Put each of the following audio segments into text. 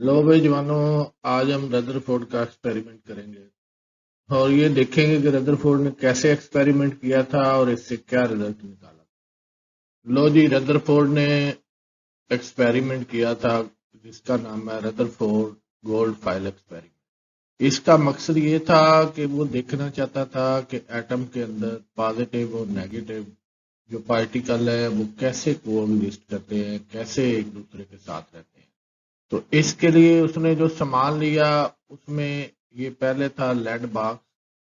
لو بھائی جوانوں، آج ہم ردر فورڈ کا ایکسپیریمنٹ کریں گے اور یہ دیکھیں گے کہ ردر فورڈ نے کیسے ایکسپیریمنٹ کیا تھا اور اس سے کیا رزلٹ نکالا۔ لو جی، ردر فورڈ نے ایکسپیریمنٹ کیا تھا جس کا نام ہے Rutherford gold foil experiment. اس کا مقصد یہ تھا کہ وہ دیکھنا چاہتا تھا کہ ایٹم کے اندر پازیٹیو اور نیگیٹو جو پارٹیکل ہے وہ کیسے کو ایگزسٹ کرتے ہیں، کیسے ایک دوسرے کے ساتھ رہتے ہیں۔ تو اس کے لیے اس نے جو سامان لیا اس میں یہ پہلے تھا لیڈ باکس۔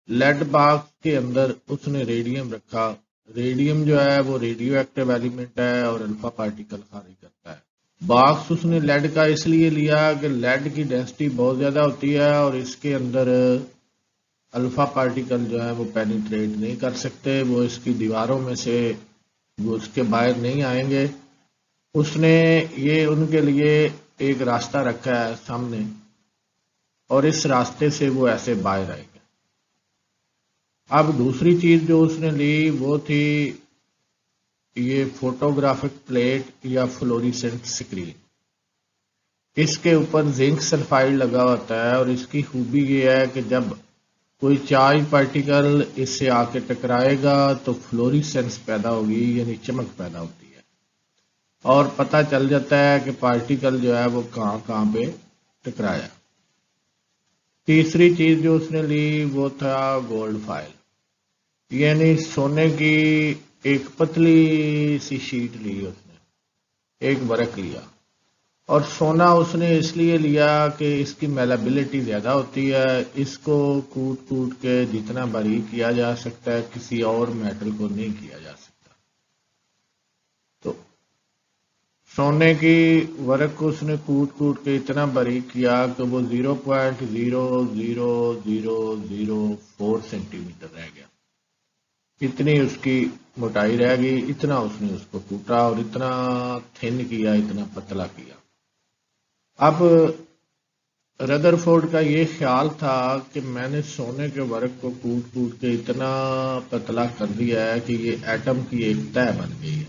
لیڈ باکس کے اندر اس نے ریڈیم رکھا۔ ریڈیم جو ہے وہ ریڈیو ایکٹیو ایلیمنٹ ہے اور الفا پارٹیکل خارج کرتا ہے۔ باکس اس نے لیڈ کا اس لیے لیا کہ لیڈ کی ڈینسٹی بہت زیادہ ہوتی ہے اور اس کے اندر الفا پارٹیکل جو ہے وہ پینیٹریٹ نہیں کر سکتے، وہ اس کی دیواروں میں سے وہ اس کے باہر نہیں آئیں گے۔ اس نے یہ ان کے لیے ایک راستہ رکھا ہے سامنے اور اس راستے سے وہ ایسے باہر آئے گا۔ اب دوسری چیز جو اس نے لی وہ تھی یہ فوٹوگرافک پلیٹ یا فلوریسنٹ اسکرین۔ اس کے اوپر زنک سلفائڈ لگا ہوتا ہے اور اس کی خوبی یہ ہے کہ جب کوئی چارج پارٹیکل اس سے آ کے ٹکرائے گا تو فلوریسنس پیدا ہوگی، یعنی چمک پیدا ہوتی ہے اور پتہ چل جاتا ہے کہ پارٹیکل جو ہے وہ کہاں کہاں پہ ٹکرایا۔ تیسری چیز جو اس نے لی وہ تھا گولڈ فائل، یعنی سونے کی ایک پتلی سی شیٹ لی اس نے، ایک ورق لیا۔ اور سونا اس نے اس لیے لیا کہ اس کی میلابلٹی زیادہ ہوتی ہے، اس کو کوٹ کوٹ کے جتنا باریک کیا جا سکتا ہے کسی اور میٹل کو نہیں کیا جا سکتا۔ تو سونے کی ورق کو اس نے کوٹ کوٹ کے اتنا باریک کیا کہ وہ 0.00004 سینٹی میٹر رہ گیا، اتنی اس کی موٹائی رہ گئی، اتنا اس نے اس کو کوٹا اور اتنا تھن کیا، اتنا پتلا کیا۔ اب ردر فورڈ کا یہ خیال تھا کہ میں نے سونے کے ورق کو کوٹ کوٹ کے اتنا پتلا کر دیا ہے کہ یہ ایٹم کی ایک تہ بن گئی ہے۔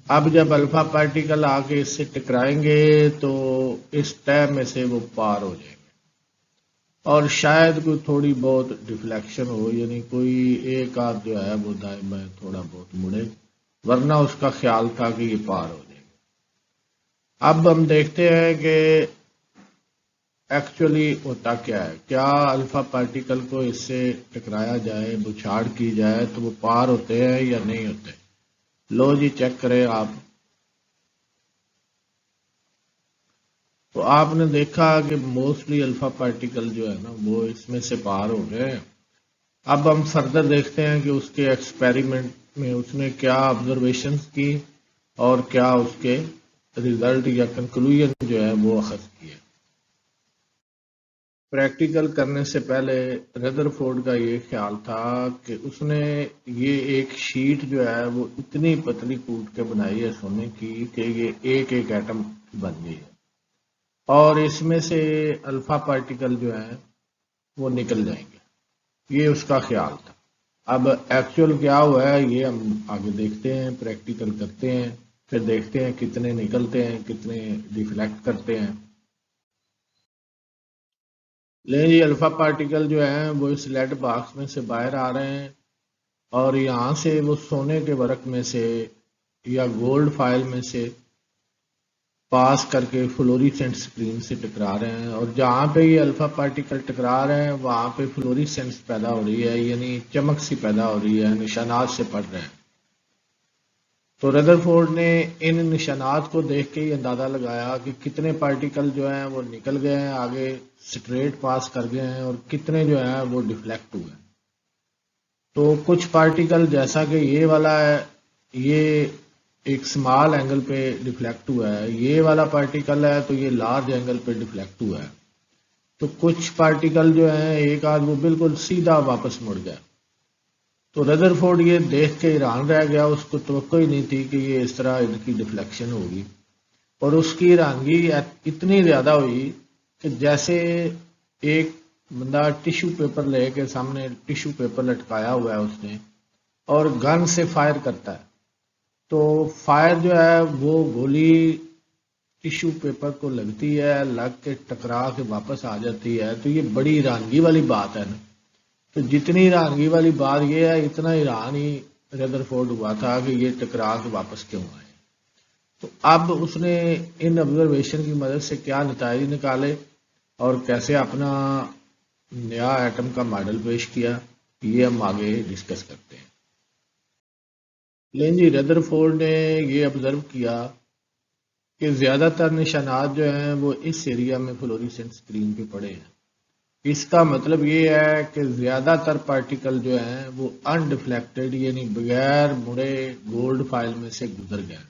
اب جب الفا پارٹیکل آ کے اس سے ٹکرائیں گے تو اس تہ میں سے وہ پار ہو جائیں گے اور شاید کوئی تھوڑی بہت ڈیفلیکشن ہو، یعنی کوئی ایک آدھ جو ہے وہ دائیں بائیں تھوڑا بہت مڑے، ورنہ اس کا خیال تھا کہ یہ پار ہو جائے گا۔ اب ہم دیکھتے ہیں کہ ایکچولی ہوتا کیا ہے، کیا الفا پارٹیکل کو اس سے ٹکرایا جائے، بچھاڑ کی جائے تو وہ پار ہوتے ہیں یا نہیں ہوتے۔ لو جی چیک کریں آپ، تو آپ نے دیکھا کہ موسٹلی الفا پارٹیکل جو ہے نا وہ اس میں سے پار ہو گئے ہیں۔ اب ہم فردر دیکھتے ہیں کہ اس کے ایکسپیریمنٹ میں اس نے کیا آبزرویشنز کی اور کیا اس کے ریزلٹ یا کنکلوژن جو ہے وہ اخذ کیے۔ پریکٹیکل کرنے سے پہلے ردر فورڈ کا یہ خیال تھا کہ اس نے یہ ایک شیٹ جو ہے وہ اتنی پتلی کوٹ کے بنائی ہے سونے کی کہ یہ ایک ایک ایٹم بن گئی ہے اور اس میں سے الفا پارٹیکل جو ہیں وہ نکل جائیں گے، یہ اس کا خیال تھا۔ اب ایکچوئل کیا ہوا ہے یہ ہم آگے دیکھتے ہیں، پریکٹیکل کرتے ہیں، پھر دیکھتے ہیں کتنے نکلتے ہیں، کتنے ڈیفلیکٹ کرتے ہیں۔ لیں جی، الفا پارٹیکل جو ہیں وہ اس لیڈ باکس میں سے باہر آ رہے ہیں اور یہاں سے وہ سونے کے ورق میں سے یا گولڈ فائل میں سے پاس کر کے فلوریسنٹ اسکرین سے ٹکرا رہے ہیں، اور جہاں پہ یہ الفا پارٹیکل ٹکرا رہے ہیں وہاں پہ فلوریسنس پیدا ہو رہی ہے، یعنی چمک سی پیدا ہو رہی ہے، نشانات سے پڑ رہے ہیں۔ تو ردر فورڈ نے ان نشانات کو دیکھ کے یہ اندازہ لگایا کہ کتنے پارٹیکل جو ہیں وہ نکل گئے ہیں، آگے سٹریٹ پاس کر گئے ہیں، اور کتنے جو ہیں وہ ڈیفلیکٹ ہوئے ہیں۔ تو کچھ پارٹیکل جیسا کہ یہ والا ہے، یہ ایک سمال اینگل پہ ڈیفلیکٹ ہوا ہے، یہ والا پارٹیکل ہے تو یہ لارج اینگل پہ ڈیفلیکٹ ہوا ہے۔ تو کچھ پارٹیکل جو ہیں ایک آدھ وہ بالکل سیدھا واپس مڑ گیا۔ تو ردر فورڈ یہ دیکھ کے حیران رہ گیا، اس کو توقع ہی نہیں تھی کہ یہ اس طرح ان کی ڈیفلیکشن ہوگی، اور اس کی حیرانگی اتنی زیادہ ہوئی کہ جیسے ایک بندہ ٹیشو پیپر لے کے سامنے ٹیشو پیپر لٹکایا ہوا ہے اس نے اور گن سے فائر کرتا ہے، تو فائر جو ہے وہ گولی ٹیشو پیپر کو لگتی ہے، لگ کے ٹکرا کے واپس آ جاتی ہے، تو یہ بڑی حیرانگی والی بات ہے نا۔ تو جتنی حیرانگی والی بات یہ ہے، اتنا حیران ہی ردرفورڈ ہوا تھا کہ یہ ٹکرا کے واپس کیوں آئے۔ تو اب اس نے ان آبزرویشن کی مدد سے کیا نتائج نکالے اور کیسے اپنا نیا ایٹم کا ماڈل پیش کیا، یہ ہم آگے ڈسکس کرتے ہیں۔ لیکن جی ردرفورڈ نے یہ آبزرو کیا کہ زیادہ تر نشانات جو ہیں وہ اس ایریا میں فلوریسنٹ اسکرین پہ پڑے ہیں۔ اس کا مطلب یہ ہے کہ زیادہ تر پارٹیکل جو ہیں وہ انڈیفلیکٹڈ یعنی بغیر مڑے گولڈ فائل میں سے گزر گئے۔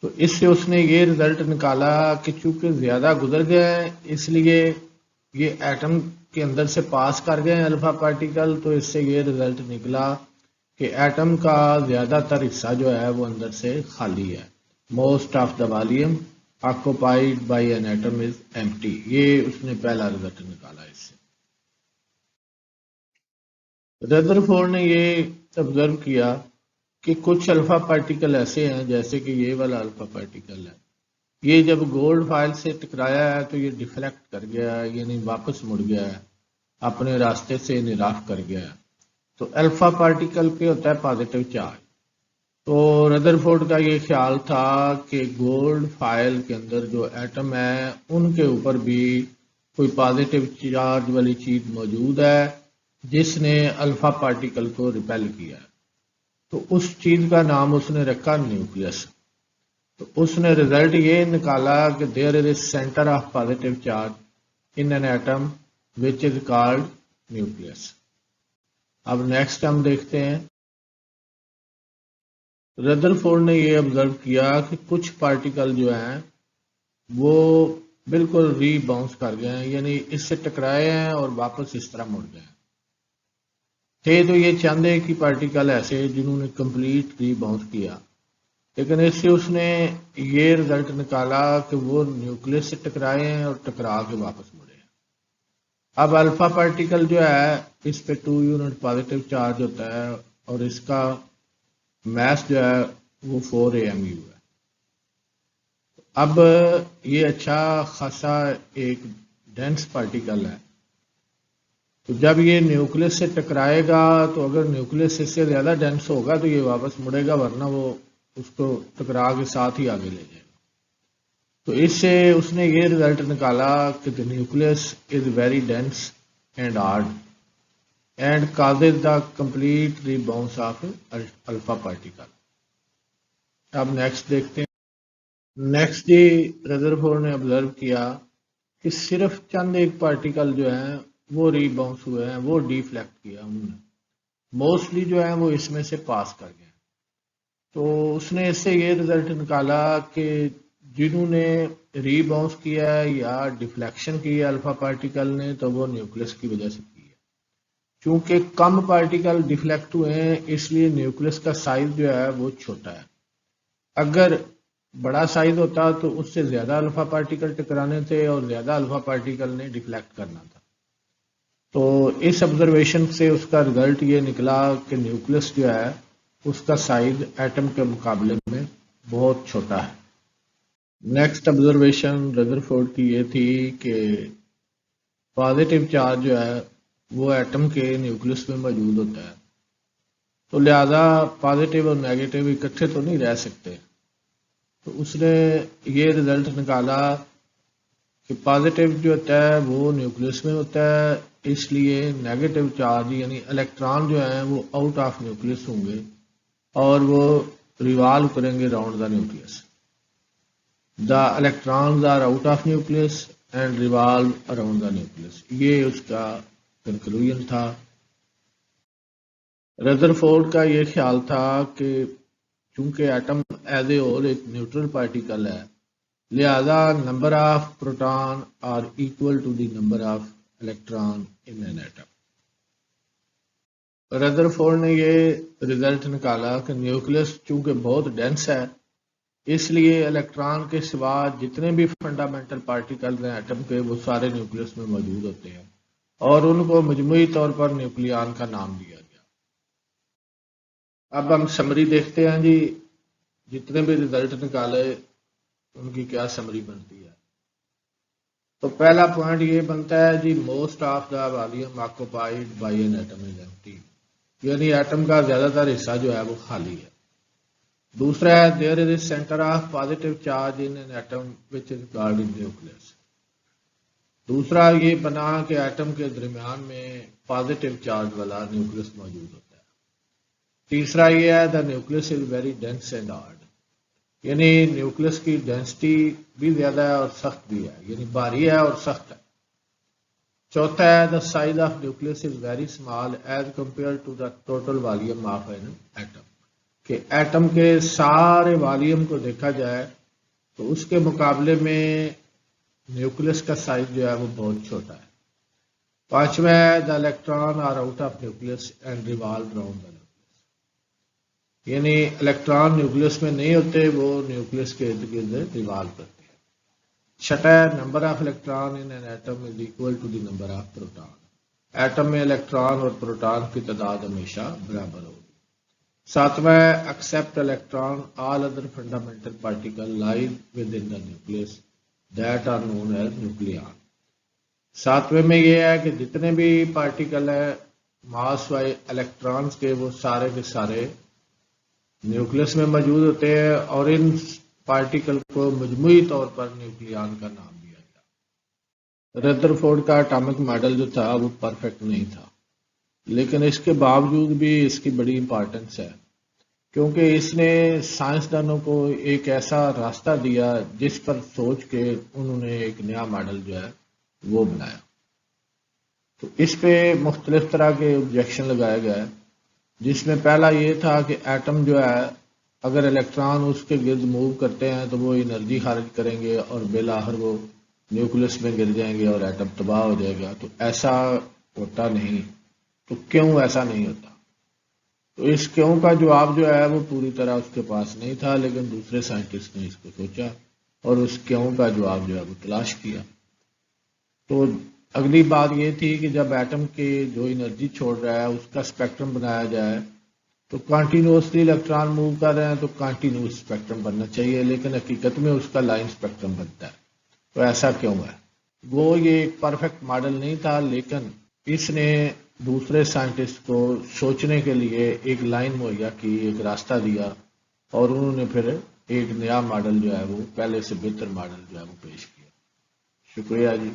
تو اس سے اس نے یہ رزلٹ نکالا کہ چونکہ زیادہ گزر گئے ہیں اس لیے یہ ایٹم کے اندر سے پاس کر گئے ہیں الفا پارٹیکل، تو اس سے یہ رزلٹ نکلا کہ ایٹم کا زیادہ تر حصہ جو ہے وہ اندر سے خالی ہے۔ Most of the volume occupied by an atom is empty, یہ اس نے پہلا رزلٹ نکالا۔ اس سے ردرفورڈ نے یہ آبزرو کیا کہ کچھ الفا پارٹیکل ایسے ہیں جیسے کہ یہ والا الفا پارٹیکل ہے، یہ جب گولڈ فائل سے ٹکرایا ہے تو یہ ڈیفلیکٹ کر گیا ہے، یعنی واپس مڑ گیا ہے، اپنے راستے سے انحراف کر گیا ہے۔ تو الفا پارٹیکل پہ ہوتا ہے پازیٹیو چارج۔ تو ردرفورڈ کا یہ خیال تھا کہ گولڈ فائل کے اندر جو ایٹم ہے ان کے اوپر بھی کوئی پازیٹیو چارج والی چیز موجود ہے جس نے الفا پارٹیکل کو ریپیل کیا ہے۔ تو اس چیز کا نام اس نے رکھا نیوکلیس۔ تو اس نے رزلٹ یہ نکالا کہ there is a centre of positive charge in an atom which is called nucleus. اب نیکسٹ ہم دیکھتے ہیں، ردرفورڈ نے یہ آبزرو کیا کہ کچھ پارٹیکل جو ہیں وہ بالکل ری باؤنس کر گئے ہیں، یعنی اس سے ٹکرائے ہیں اور واپس اس طرح مڑ گئے ہیں۔ تھے تو یہ چند ایک ہی پارٹیکل ایسے جنہوں نے کمپلیٹ ری باؤنس کیا، لیکن اس سے اس نے یہ رزلٹ نکالا کہ وہ نیوکلیس سے ٹکرائے ہیں اور ٹکرا کے واپس مڑے ہیں۔ اب الفا پارٹیکل جو ہے اس پہ 2 یونٹ پازیٹیو چارج ہوتا ہے اور اس کا میس جو ہے وہ 4 AMU ہے۔ اب یہ اچھا خاصا ایک ڈینس پارٹیکل ہے، تو جب یہ نیوکلیس سے ٹکرائے گا تو اگر نیوکلیس اس سے زیادہ ڈینس ہوگا تو یہ واپس مڑے گا، ورنہ وہ اس کو ٹکرا کے ساتھ ہی آگے لے جائے گا۔ تو اس سے اس نے یہ رزلٹ نکالا کہ the nucleus is very dense and hard and causes the complete rebounce of alpha particle۔ اب نیکسٹ دیکھتے ہیں۔ نیکسٹ جی ردرفورڈ نے آبزرو کیا کہ صرف چند ایک پارٹیکل جو ہیں وہ ری باؤنس ہوئے ہیں، وہ ڈیفلیکٹ کیا انہوں نے، موسٹلی جو ہیں وہ اس میں سے پاس کر گئے۔ تو اس نے اس سے یہ رزلٹ نکالا کہ جنہوں نے ری باؤنس کیا ہے یا ڈیفلیکشن کی ہے الفا پارٹیکل نے تو وہ نیوکلس کی وجہ سے کی ہے۔ چونکہ کم پارٹیکل ڈیفلیکٹ ہوئے ہیں اس لیے نیوکلس کا سائز جو ہے وہ چھوٹا ہے۔ اگر بڑا سائز ہوتا تو اس سے زیادہ الفا پارٹیکل ٹکرانے تھے اور زیادہ الفا پارٹیکل نے ڈیفلیکٹ کرنا تھا۔ تو اس آبزرویشن سے اس کا رزلٹ یہ نکلا کہ نیوکلس جو ہے اس کا سائز ایٹم کے مقابلے میں بہت چھوٹا ہے۔ نیکسٹ آبزرویشن ردرفورڈ کی یہ تھی کہ پازیٹیو چارج جو ہے وہ ایٹم کے نیوکلس میں موجود ہوتا ہے، تو لہذا پازیٹیو اور نیگیٹو اکٹھے تو نہیں رہ سکتے۔ تو اس نے یہ رزلٹ نکالا کہ پازیٹیو جو ہوتا ہے وہ نیوکلس میں ہوتا ہے، اس لیے نیگیٹو چارج یعنی الیکٹران جو ہیں وہ آؤٹ آف نیوکلس ہوں گے اور وہ ریوالو کریں گے round the nucleus. The electrons are out of nucleus and revolve around the nucleus, یہ اس کا کنکلوژن تھا۔ ردرفورڈ کا یہ خیال تھا کہ چونکہ ایٹم ایز اے ہول ایک نیوٹرل پارٹیکل ہے، لہذا number of proton are equal to the number of electron in an atom. Rutherford نے یہ رزلٹ نکالا کہ نیوکلس چونکہ بہت ڈینس ہے اس لیے الیکٹران کے سوا جتنے بھی فنڈامنٹل پارٹیکل ہیں ایٹم کے وہ سارے نیوکلس میں موجود ہوتے ہیں اور ان کو مجموعی طور پر نیوکلیان کا نام دیا گیا۔ اب ہم سمری دیکھتے ہیں جی، جتنے بھی رزلٹ نکالے ان کی کیا سمری بنتی ہے. تو پہلا پوائنٹ یہ بنتا ہے جی most of the volume occupied by an atom is empty, یعنی ایٹم کا زیادہ تر حصہ جو ہے وہ خالی ہے. دوسرا ہے there is a centre of positive charge in an atom which is called nucleus. دوسرا یہ بنا کہ ایٹم کے درمیان میں پازیٹیو چارج والا نیوکلس موجود ہوتا ہے. تیسرا یہ ہے the nucleus is very dense and hard, یعنی نیوکلس کی ڈینسٹی بھی زیادہ ہے اور سخت بھی ہے، یعنی بھاری ہے اور سخت ہے. چوتھا ہے the size of nucleus is very small as compare to the total volume of an atom, کہ ایٹم کے سارے والیوم کو دیکھا جائے تو اس کے مقابلے میں نیوکلس کا سائز جو ہے وہ بہت چھوٹا ہے. پانچواں ہے the electron are out of nucleus and revolve round the nucleus, یعنی الیکٹران نیوکلس میں نہیں ہوتے، وہ نیوکلس کے ارد گرد ریوالو کرتے ہیں. چھٹا ہے number of electron in an atom is equal to the number of proton, ایٹم میں الیکٹران اور پروٹان کی تعداد ہمیشہ برابر ہوگی. ساتواں ہے except electron all other fundamental particle lies within the nucleus that are known as nucleon. ساتویں میں یہ ہے کہ جتنے بھی پارٹیکل ہیں ماس وائی الیکٹرانز کے، وہ سارے کے سارے نیوکلس میں موجود ہوتے ہیں، اور ان پارٹیکل کو مجموعی طور پر نیوکلیان کا نام دیا گیا. ردرفورڈ کا اٹامک ماڈل جو تھا وہ پرفیکٹ نہیں تھا، لیکن اس کے باوجود بھی اس کی بڑی امپارٹنس ہے، کیونکہ اس نے سائنسدانوں کو ایک ایسا راستہ دیا جس پر سوچ کے انہوں نے ایک نیا ماڈل جو ہے وہ بنایا. تو اس پہ مختلف طرح کے آبجیکشن لگائے گئے، جس میں پہلا یہ تھا کہ ایٹم جو ہے اگر الیکٹران اس کے گرد موو کرتے ہیں تو وہ انرجی خارج کریں گے اور بالآخر وہ نیوکلس میں گر جائیں گے اور ایٹم تباہ ہو جائے گا. تو ایسا ہوتا نہیں. تو کیوں ایسا نہیں ہوتا؟ تو اس کیوں کا جواب جو ہے وہ پوری طرح اس کے پاس نہیں تھا، لیکن دوسرے سائنٹسٹ نے اس کو سوچا اور اس کیوں کا جواب جو ہے وہ تلاش کیا. تو اگلی بات یہ تھی کہ جب ایٹم کے جو انرجی چھوڑ رہا ہے اس کا اسپیکٹرم بنایا جائے، تو کنٹینیوسلی الیکٹران موو کر رہے ہیں تو کنٹینیوس اسپیکٹرم بننا چاہیے، لیکن حقیقت میں اس کا لائن اسپیکٹرم بنتا ہے. تو ایسا کیوں ہے؟ وہ یہ ایک پرفیکٹ ماڈل نہیں تھا، لیکن اس نے دوسرے سائنٹسٹ کو سوچنے کے لیے ایک لائن مہیا کی، ایک راستہ دیا، اور انہوں نے پھر ایک نیا ماڈل جو ہے وہ پہلے سے بہتر ماڈل جو ہے وہ پیش کیا. شکریہ جی.